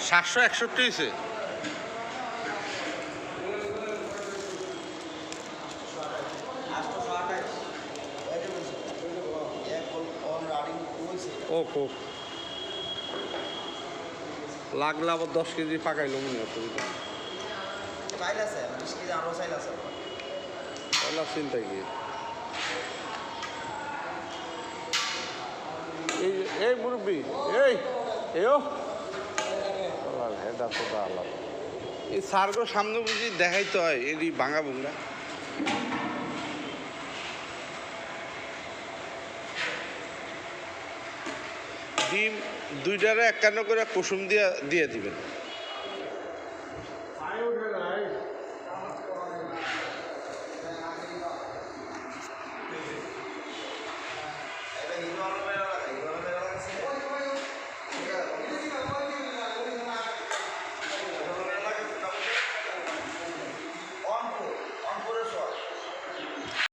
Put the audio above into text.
$761 হয়েছে। ও কোক লাগলে আবার 10 কেজি পাকাইলো মনে হচ্ছে। চিন্তা কি এই মুরব্বী এই সারগো সামনে বুঝি দেখাইতে হয় এই ভাঙা ভুঙ্গা। ডিম 2টারে 51 করে কুসুম দিয়ে দিবেন।